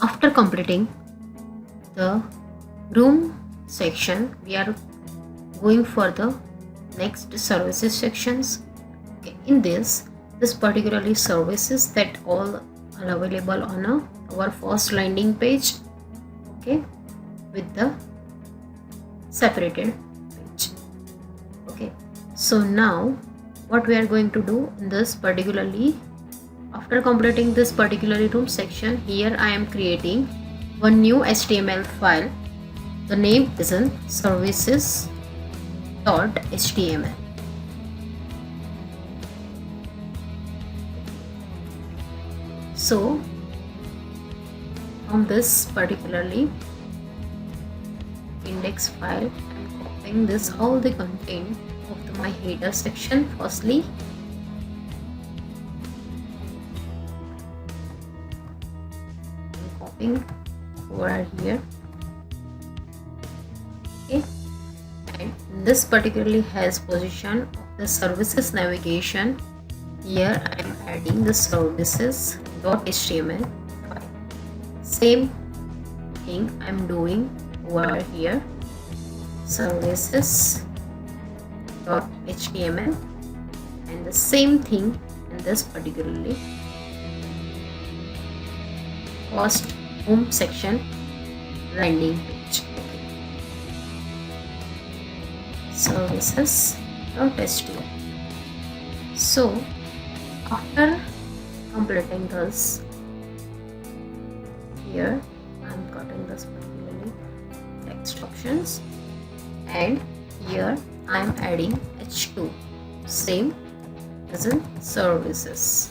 After completing the room section, we are going for the next services sections. Okay, in this particularly services that all are available on our first landing page, okay, with the separated page. Okay, so now what we are going to do in this particularly, after completing this particularly room section, here I am creating one new HTML file. The name is in services.html. So from this particularly index file, I am copying this all the content of my header section firstly. I'm copying over here. Okay, and this particularly has position of the services navigation. Here I am adding the services.html file. Same thing I am doing over here, services.html, and the same thing in this particularly first home section landing page. Services.html. So after completing this, here I am cutting this particularly text options, and here I am adding h2, same as in services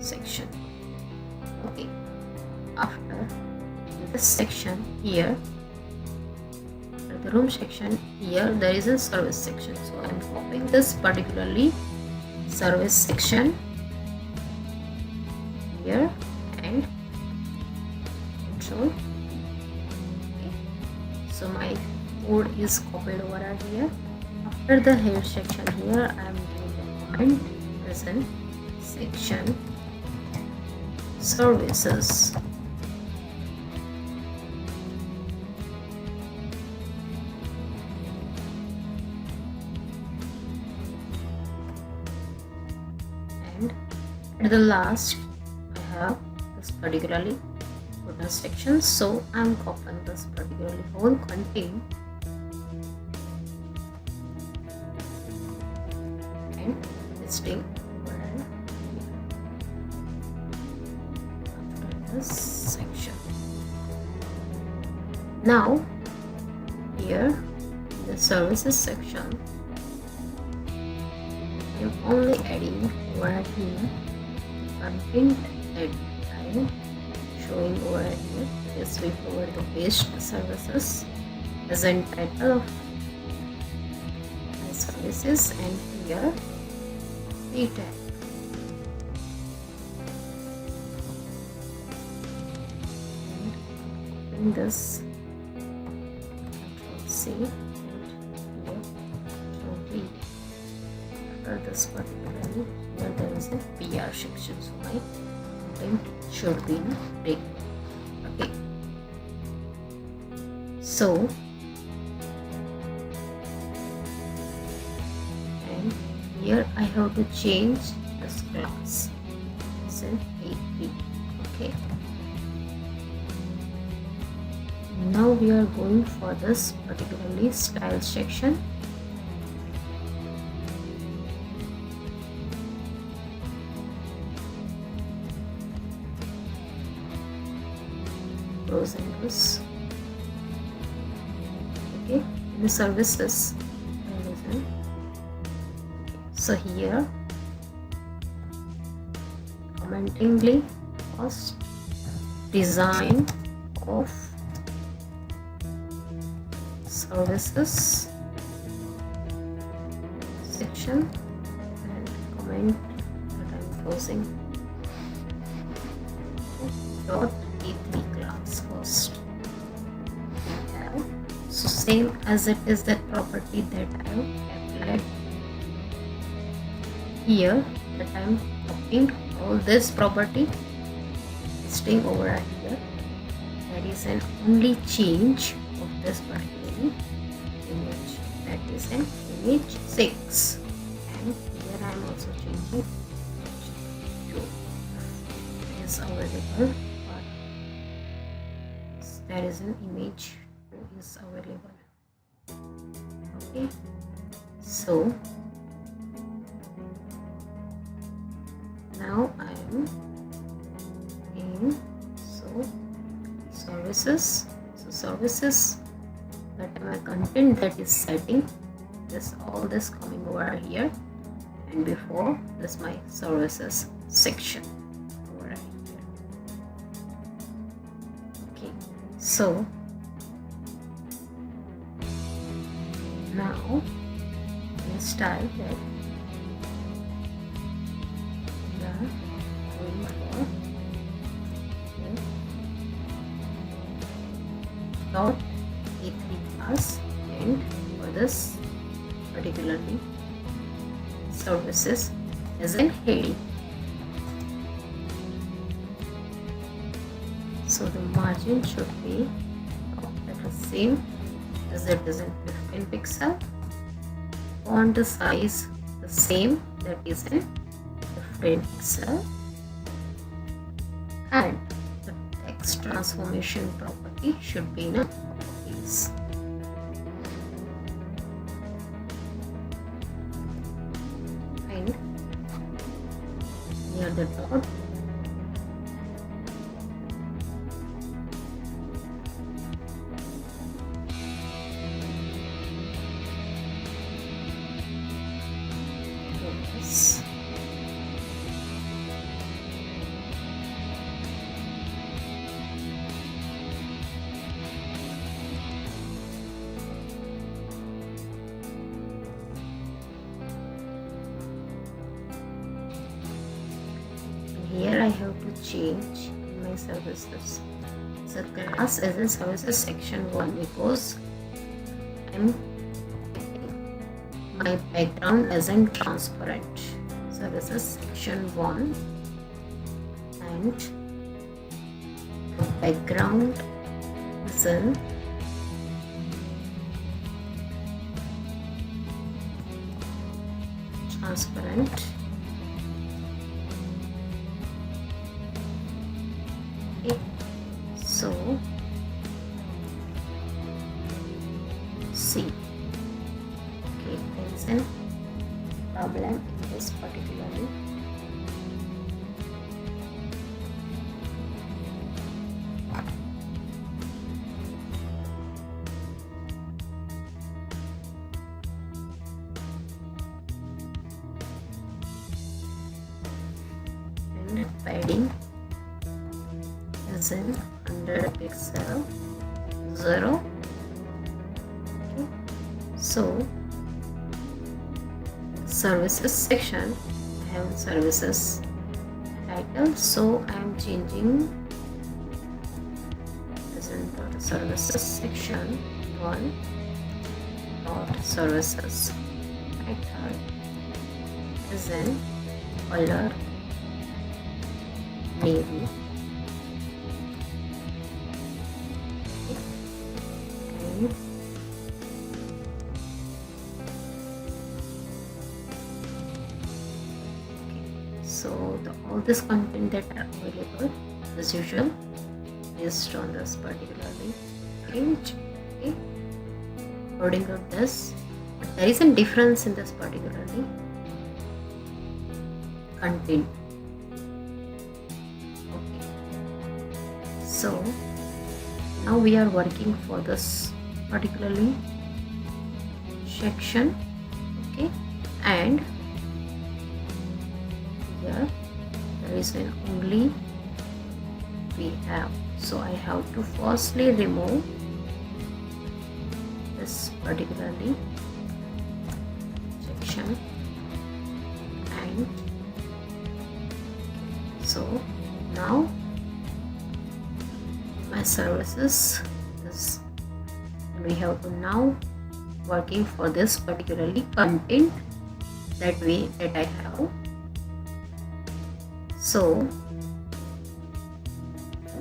section. Okay, after this section here, the room section, here there is a service section, so I am copying this particularly service section here and control. Okay, so my code is copied over here. After the header section, here I am doing the command present section services. At the last, I have this particularly footer section, so I am copying this particularly whole content and pasting over after this section. Now here in the services section, I am only adding over here content that I am showing over here. Just sweep over the paste services as in title of my services, and here the tag. And in this Control C and here Control V. After this particularly, here there is a PR section, so my content should be in red. Okay, so and here I have to change this class. It's an AP. Okay, now we are going for this particularly style section. Closing this. Okay, in the services, so here commentingly first design of services section and comment that I'm closing dot e3 class first. So same as it is that property that I have applied here, that I am copying all this property pasting over here. That is an only change of this particular image, that is an image 6, and here I am also changing to is available, but there is an image 2 is available. Okay, so now I am in services. So services, that my content that is setting this, all this coming over here, and before this my services section over here. Okay, so now let's type that we are going for dot A3 class, and for this particularly services as in heading. So the margin should be the same as it is in 15 pixel. Font size the same, that is in 15 pixel, and the text transformation property should be in a piece. And near the dot, yes. Here I have to change my services. So class is in services section 1 because I'm my background is in transparent. Services section 1, and the background is in transparent. Okay, so see, okay, there is a problem in this particularly. And padding is in 100 pixel 0. Okay, so services section, I have services title, so I am changing this into the services section 1 dot services title is in color navy. And so all this content that are available as usual based on this particularly page. Okay, according to this, but there is a difference in this particularly content. Okay, so now we are working for this particularly section. Okay, and here there is an only we have, so I have to firstly remove this particularly section, and so now my services is, and we have to now working for this particularly content that I have. So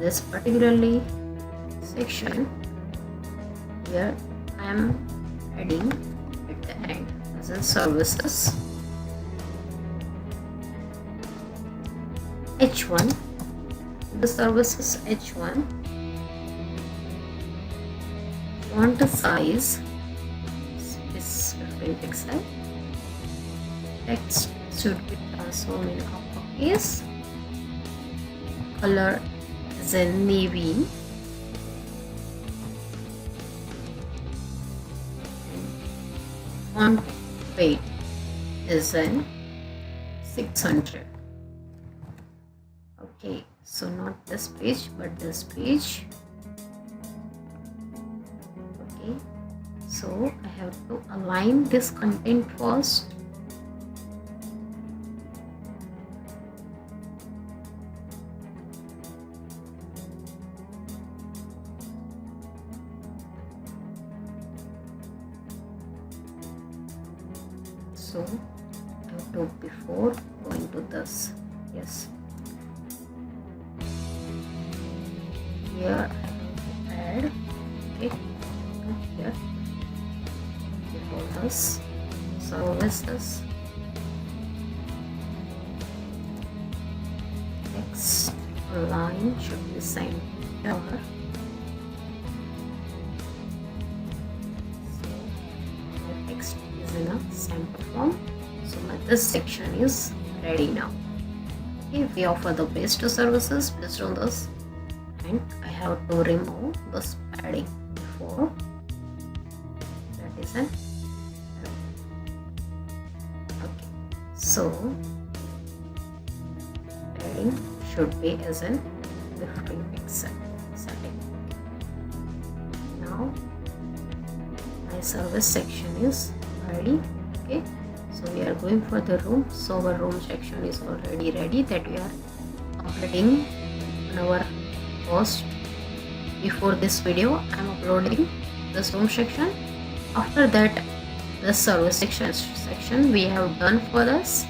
this particularly section where I am adding at the end as in services H1. The services H1 font size is 15 pixel. Text should be transformed in uppercase. Color is in navy. Font weight is in 600. Okay, so not this page but this page. Okay, so I have to align this content first. So I have to before going to this, yes, here I have to add, okay, here before this services, next line should be center. Text is in a center form, so this section is ready now. Okay, we offer the best services based on this, and I have to remove this padding before, that is an okay, so padding should be as in 15 pixel setting. Now my service section is ready. Okay, so we are going for the room, so our room section is already ready, that we are completing on our post. Before this video I am uploading this room section. After that the service section we have done for this.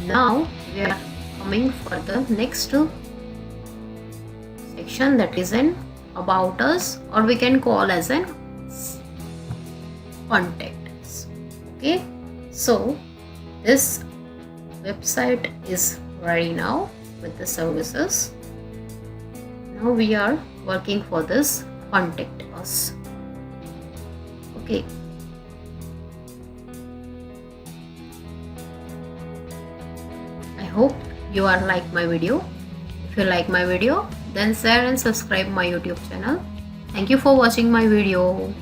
Now we are coming for the next section, that is an about us, or we can call as an contact us. Okay, so this website is ready now with the services. Now we are working for this contact us. Okay, I hope you are like my video. If you like my video, then share and subscribe my YouTube channel. Thank you for watching my video.